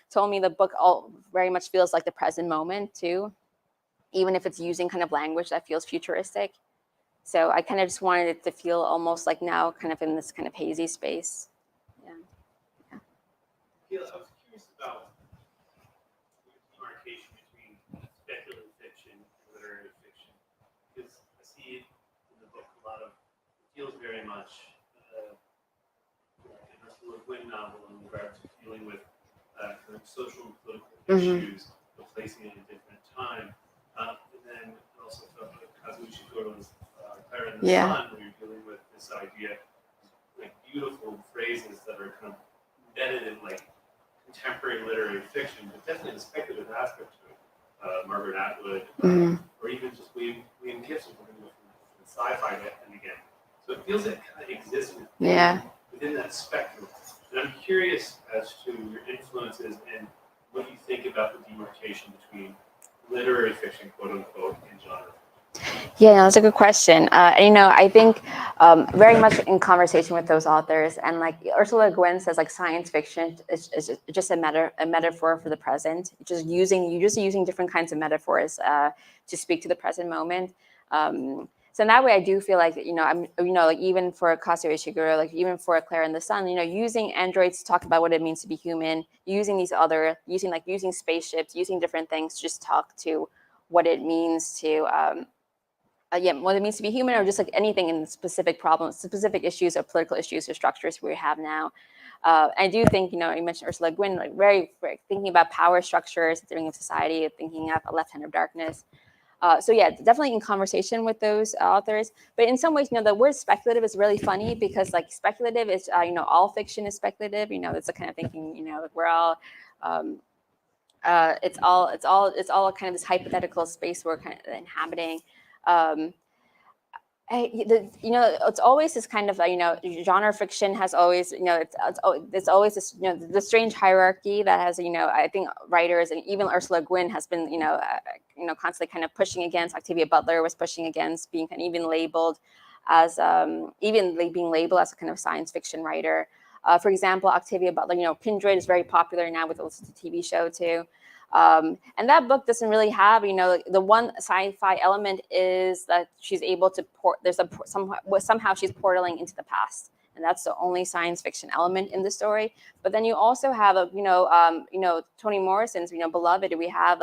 told me the book all very much feels like the present moment too, even if it's using kind of language that feels futuristic. So I kind of just wanted it to feel almost like now kind of in this kind of hazy space. Yeah. Yeah, I was curious about the demarcation between speculative fiction and literary fiction, because I see it in the book a lot of, it feels very much like an Ursula Le Guin novel in regard to dealing with kind of social and political issues, but placing it in a different time. And then it also felt like Kazushi Goro's Fire in the Sun, where you're dealing with this idea, like beautiful phrases that are kind of embedded in like contemporary literary fiction, but definitely the speculative aspect to it. Margaret Atwood, or even just William Gibson, working with sci-fi and again. So it feels like it kind of exists within that spectrum. And I'm curious as to your influences and what you think about the demarcation between literary fiction, quote unquote, and genre. Yeah, that's a good question. And I think very much in conversation with those authors, and like Ursula Le Guin says, like science fiction is just a metaphor for the present. You're just using different kinds of metaphors to speak to the present moment. So in that way, I do feel like I'm like even for Kazuo Ishiguro, like even for Claire in the Sun, using androids to talk about what it means to be human, using spaceships, using different things to just talk to what it means to. What it means to be human, or just like anything in specific problems, specific issues or political issues or structures we have now. I do think, you mentioned Ursula Le Guin, like very thinking about power structures, thinking of society, thinking of a left hand of darkness. So yeah, definitely in conversation with those authors. But in some ways, the word speculative is really funny, because like speculative is, all fiction is speculative. It's the kind of thinking, we're all. It's all kind of this hypothetical space we're kind of inhabiting. It's always this kind of genre fiction has always it's always this the strange hierarchy that has I think writers and even Ursula Le Guin has been constantly kind of pushing against. Octavia Butler was pushing against being kind of even labeled as being labeled as a kind of science fiction writer. For example, Octavia Butler, Kindred is very popular now with the TV show too. And that book doesn't really have, the one sci-fi element is that she's able to somehow she's portaling into the past, and that's the only science fiction element in the story. But then you also have Toni Morrison's, Beloved. We have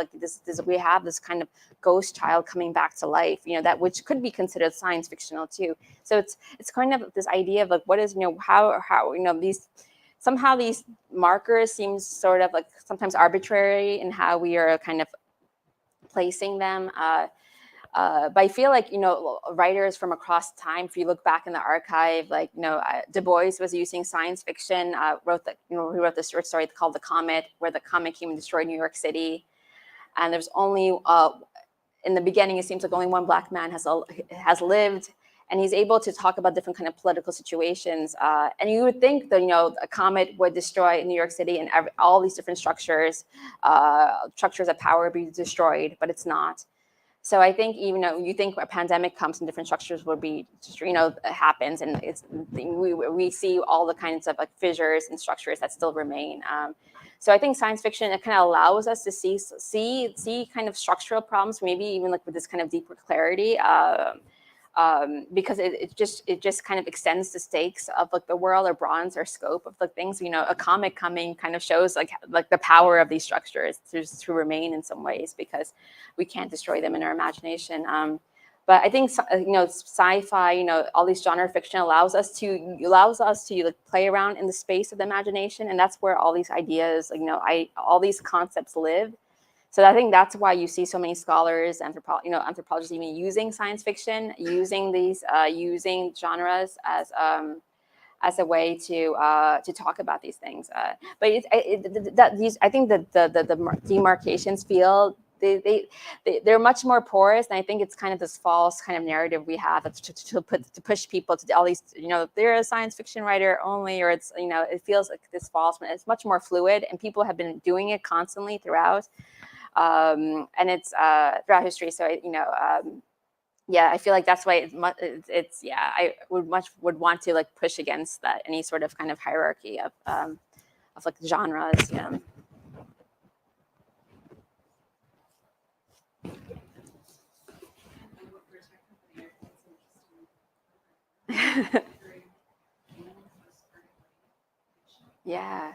this kind of ghost child coming back to life, that which could be considered science fictional too. So it's kind of this idea of like what is how these markers seem sort of like sometimes arbitrary in how we are kind of placing them. But I feel like, writers from across time, if you look back in the archive, like, Du Bois was using science fiction, he wrote this short story called The Comet, where the comet came and destroyed New York City. And there's only, in the beginning, it seems like only one Black man has lived. And he's able to talk about different kind of political situations. And you would think that, a comet would destroy New York City and all these different structures of power would be destroyed, but it's not. So I think even you think a pandemic comes and different structures will be, happens, and we see all the kinds of like fissures and structures that still remain. So I think science fiction, it kind of allows us to see kind of structural problems, maybe even like with this kind of deeper clarity. Because it just kind of extends the stakes of like the world or bronze or scope of the things. A comet coming kind of shows like the power of these structures to remain in some ways, because we can't destroy them in our imagination. But I think sci-fi, all these genre fiction allows us to like play around in the space of the imagination, and that's where all these ideas, all these concepts live. So I think that's why you see so many scholars, anthropologists even using science fiction, using using genres as a way to talk about these things. But I think that the demarcations feel they're much more porous, and I think it's kind of this false kind of narrative we have to push people to all these, they're a science fiction writer only, or it's, it feels like this false, but it's much more fluid, and people have been doing it constantly throughout, and it's throughout history. So yeah, I feel like that's why it's I would want to like push against that, any sort of kind of hierarchy of like genres. Yeah. Yeah.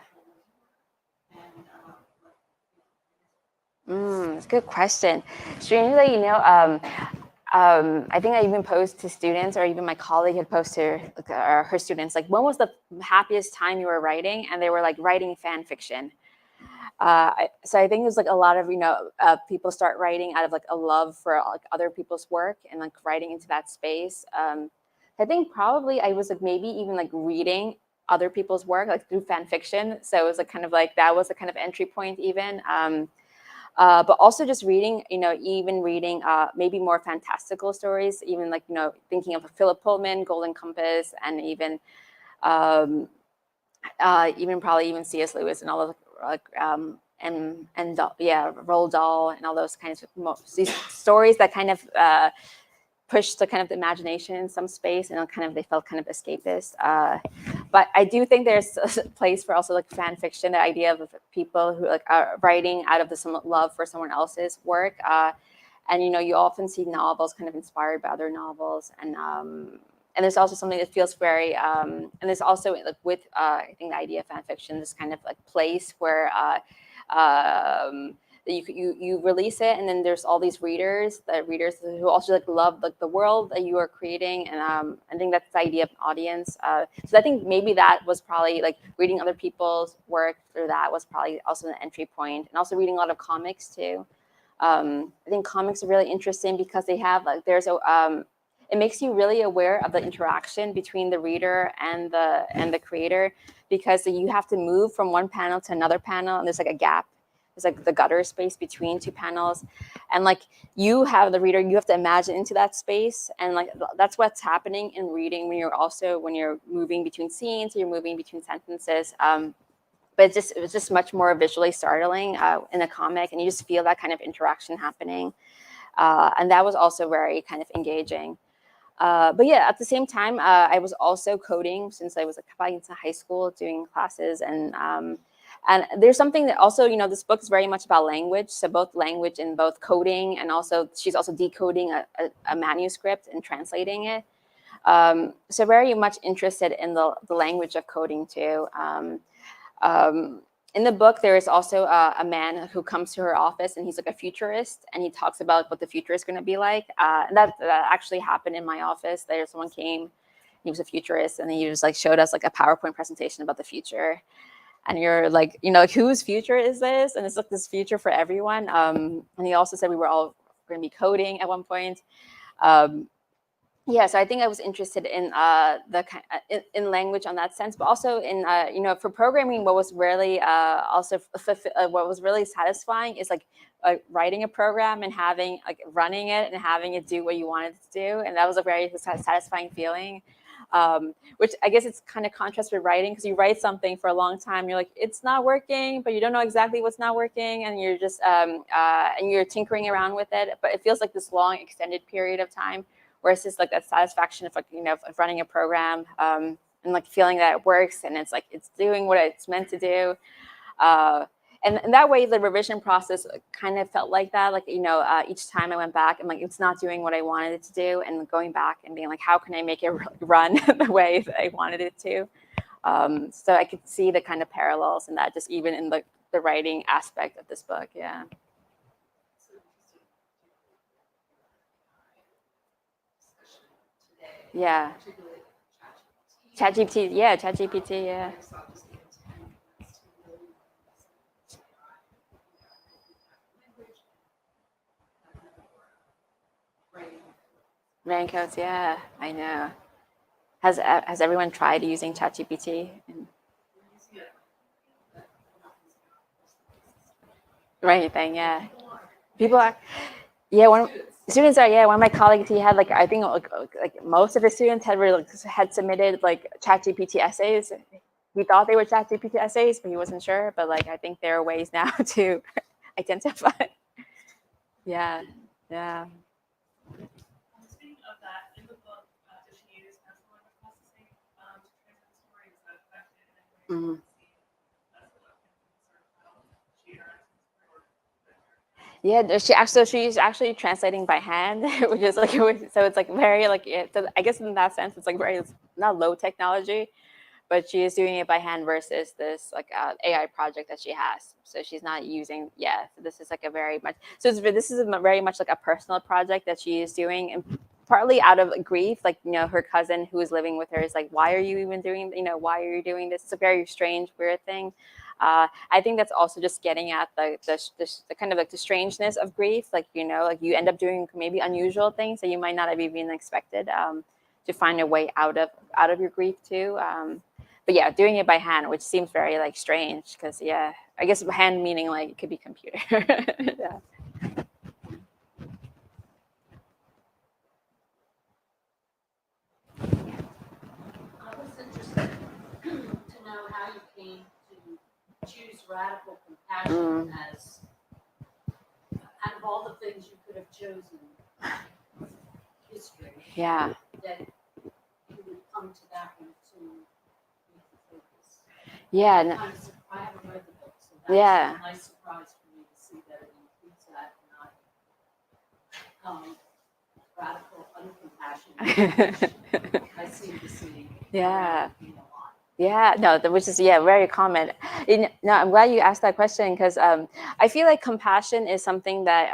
It's a good question. Strangely, I think I even posed to students, or even my colleague had posed to her students, like, when was the happiest time you were writing? And they were like, writing fan fiction. So I think there's like a lot of, people start writing out of like a love for like other people's work and like writing into that space. I think probably I was like maybe even like reading other people's work like through fan fiction. So it was like kind of like that was a kind of entry point even. But also just reading, even reading maybe more fantastical stories, even like, thinking of Philip Pullman, Golden Compass, and even probably even C.S. Lewis and all of like and Roald Dahl and all those kinds of these stories that kind of push the kind of the imagination in some space, and kind of they felt kind of escapist. But I do think there's a place for also like fan fiction, the idea of people who like are writing out of some love for someone else's work. And you often see novels kind of inspired by other novels, and there's also something that feels very and there's also like with I think the idea of fan fiction, this kind of like place where you release it, and then there's all these readers who also like love like the world that you are creating, and I think that's the idea of an audience. So I think maybe that was probably like reading other people's work through that was probably also an entry point, and also reading a lot of comics too. I think comics are really interesting because they have like it makes you really aware of the interaction between the reader and the creator, because you have to move from one panel to another panel, and there's like a gap. There's like the gutter space between two panels, and like you have the reader, you have to imagine into that space, and like that's what's happening in reading when you're moving between scenes, you're moving between sentences. But it was just much more visually startling in a comic, and you just feel that kind of interaction happening, and that was also very kind of engaging. But yeah, at the same time, I was also coding since I was probably into high school, doing classes, and there's something that also, this book is very much about language. So both language and both coding, and also she's also decoding a manuscript and translating it. So very much interested in the language of coding too. In the book, there is also a man who comes to her office, and he's like a futurist, and he talks about what the future is going to be like. And that actually happened in my office. Someone came, he was a futurist, and he just like showed us like a PowerPoint presentation about the future. And you're like, like, whose future is this? And it's like this future for everyone. And he also said we were all going to be coding at one point. So I think I was interested in in language on that sense, but also in for programming. What was really what was really satisfying is like writing a program and having like running it and having it do what you wanted it to do, and that was a very satisfying feeling. Which I guess it's kind of contrast with writing, because you write something for a long time, you're like, it's not working, but you don't know exactly what's not working, and you're just and you're tinkering around with it, but it feels like this long extended period of time, where it's just like that satisfaction of like of running a program, and like feeling that it works, and it's like it's doing what it's meant to do. And that way, the revision process kind of felt like that. Like, each time I went back, I'm like, it's not doing what I wanted it to do. And going back and being like, how can I make it run the way that I wanted it to? So I could see the kind of parallels in that, just even in the writing aspect of this book. Yeah. Yeah. particularly ChatGPT, yeah, ChatGPT, yeah. I saw this thing was 10 minutes, 2 million minutes, language, writing. Raincoats, yeah, I know. Has everyone tried using ChatGPT? Right thing, yeah. People are, yeah. One students are, yeah. One of my colleagues, he had like I think like most of his students had submitted like ChatGPT essays. He thought they were ChatGPT essays, but he wasn't sure. But like I think there are ways now to identify. Yeah, yeah. Speaking of that, in the book, does she use natural language processing to translate the story? Is that affected in any way? Mhm. That's sort of how she interacts with the story. Yeah, she's actually translating by hand, which is like so it's like very like so I guess in that sense it's like very not low technology, but she is doing it by hand versus this like AI project that she has. So she's not using So this is like a very much this is very much like a personal project that she is doing, and partly out of grief. Like her cousin who is living with her is like, why are you even doing why are you doing this? It's a very strange, weird thing. I think that's also just getting at the kind of like the strangeness of grief. Like like you end up doing maybe unusual things that you might not have even expected to find a way out of your grief too. But yeah, doing it by hand, which seems very like strange because I guess hand meaning like it could be computer. Yeah. I was interested to know how you came to choose radical compassion as, out of all the things you could have chosen in history, Yeah. that you would come to that one to make the focus. Yeah. I haven't read the book, so that's Yeah. a nice surprise for me to see that it includes that and not radical uncompassion, which I seem to see Yeah. around me a lot. Yeah, no, which is very common. No, I'm glad you asked that question because I feel like compassion is something that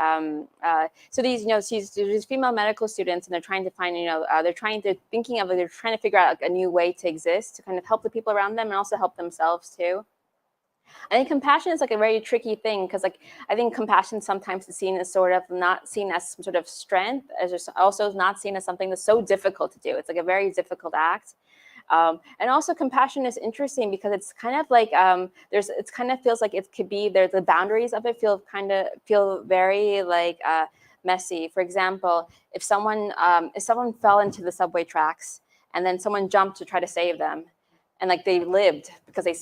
so these female medical students, and they're trying to find they're trying to figure out like, a new way to exist to kind of help the people around them and also help themselves too. I think compassion is like a very tricky thing because like I think compassion sometimes is seen as sort of not seen as some sort of strength, as also not seen as something that's so difficult to do. It's like a very difficult act. And also compassion is interesting because it's kind of like it kind of feels like it could be the boundaries of it feel very like messy. For example, if someone fell into the subway tracks and then someone jumped to try to save them, and like they lived because they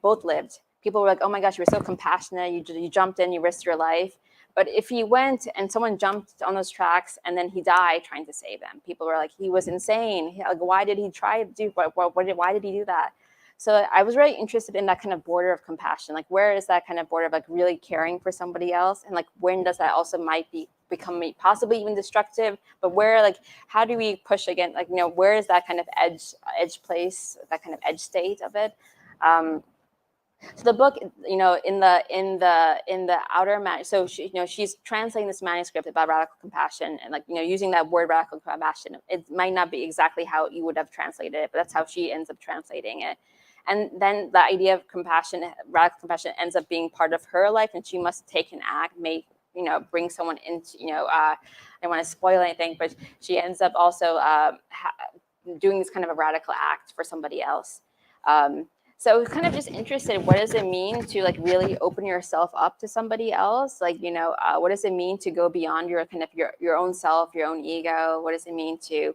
both lived. People were like, oh my gosh, you were so compassionate. You jumped in, you risked your life. But if he went and someone jumped on those tracks and then he died trying to save them, people were like, he was insane. Like, why did he try to do? Why did he do that? So I was really interested in that kind of border of compassion. Like, where is that kind of border of like really caring for somebody else, and like when does that also might become possibly even destructive? But where how do we push again? Like where is that kind of edge place, that kind of edge state of it? So the book, in the outer so she's translating this manuscript about radical compassion and using that word radical compassion. It might not be exactly how you would have translated it, but that's how she ends up translating it. And then the idea of compassion, radical compassion, ends up being part of her life, and she must take an act, bring someone into I don't want to spoil anything, but she ends up also doing this kind of a radical act for somebody else. So kind of just interested, what does it mean to really open yourself up to somebody else? What does it mean to go beyond your kind of your own self, your own ego? What does it mean to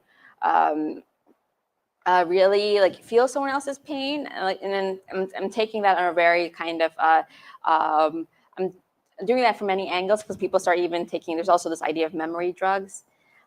really feel someone else's pain? And then I'm taking that on a very kind of I'm doing that from many angles because people start even taking. There's also this idea of memory drugs.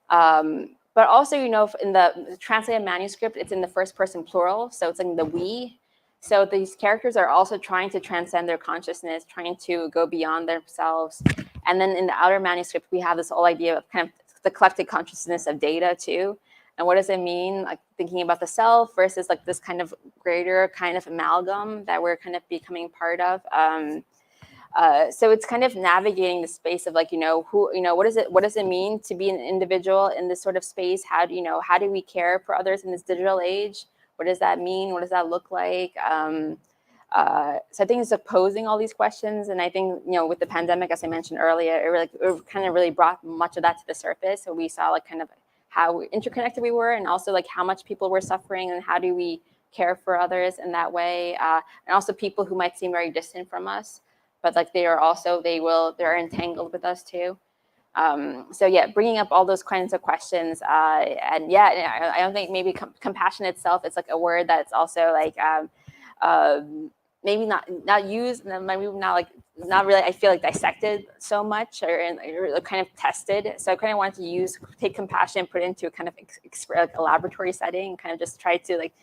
But also, in the translated manuscript, it's in the first person plural, so it's like the we. So these characters are also trying to transcend their consciousness, trying to go beyond themselves. And then in the outer manuscript, we have this whole idea of kind of the collective consciousness of data too. And what does it mean, like thinking about the self versus like this kind of greater kind of amalgam that we're kind of becoming part of. So it's kind of navigating the space of like, what does it mean to be an individual in this sort of space? How do we care for others in this digital age? What does that mean? What does that look like? So I think it's like posing all these questions, and I think with the pandemic, as I mentioned earlier, it kind of really brought much of that to the surface. So we saw like kind of how interconnected we were, and also like how much people were suffering, and how do we care for others in that way, and also people who might seem very distant from us, but like they're entangled with us too. So yeah, bringing up all those kinds of questions, and yeah, I don't think maybe compassion itself is like a word that's also like maybe not used, and maybe not really, I feel like dissected so much or kind of tested. So I kind of wanted to take compassion and put it into a kind of like a laboratory setting, and kind of just try to like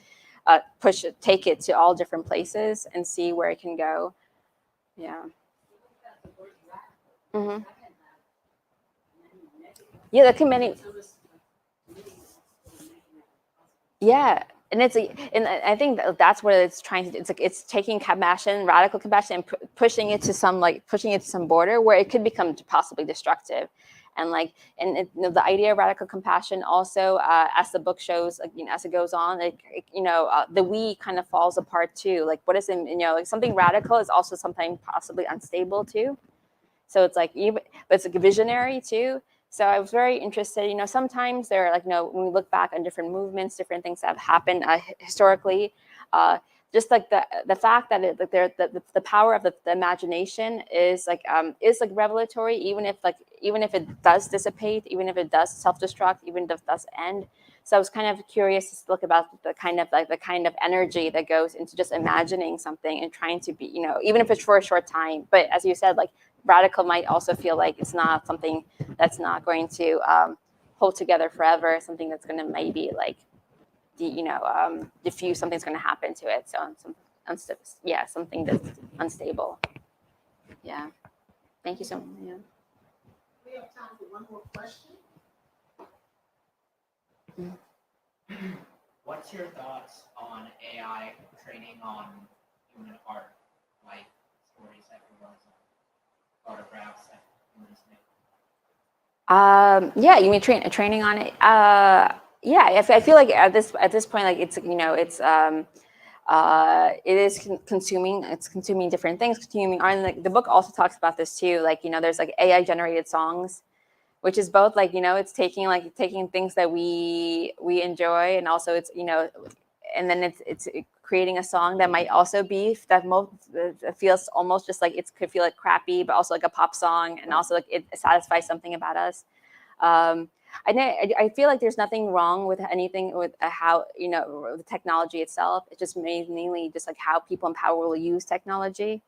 take it to all different places and see where it can go. Yeah. Mm-hmm. Yeah, that can many. Yeah, and I think that's what it's trying to do. It's like it's taking compassion, radical compassion, and pushing it to some border where it could become possibly destructive. And the idea of radical compassion also, as the book shows, as it goes on, the we kind of falls apart too. Like what is like something radical is also something possibly unstable too. So it's like but it's like visionary too. So I was very interested. Sometimes there are when we look back on different movements, different things that have happened historically, just like the fact that the power of the imagination is revelatory, even if it does dissipate, even if it does self-destruct, even if it does end. So I was kind of curious to look about the kind of energy that goes into just imagining something and trying to be, even if it's for a short time. But as you said, radical might also feel like it's not something that's not going to hold together forever, something that's going to maybe diffuse, something's going to happen to it. So something that's unstable. Yeah. Thank you so much. Yeah. We have time for one more question. What's your thoughts on AI training on human art, like stories that we wrote, photographs that humans make? Yeah, you mean training on it? Yeah, I feel like at this point, like it is consuming. It's consuming different things, consuming art. And the book also talks about this too. There's AI generated songs, which is both it's taking things that we enjoy, and also it's and then it's creating a song that might also be that feels almost just like it could feel like crappy, but also like a pop song, and also it satisfies something about us. I feel like there's nothing wrong with anything with how the technology itself. It's just mainly just like how people in power will use technology.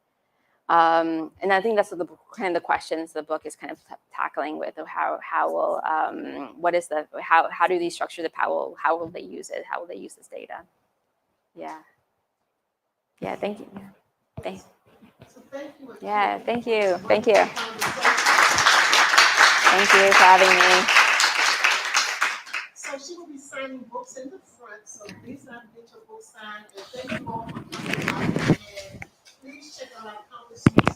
And I think that's the kind of the questions the book is kind of tackling with how will how do these structure the power, how will they use it, how will they use this data. Yeah Thank you. So thank you. Yeah, thank you thank you for having me. So she will be signing books in the front, so please not get your book signed. And thank you all for coming out, and please check out our accomplishments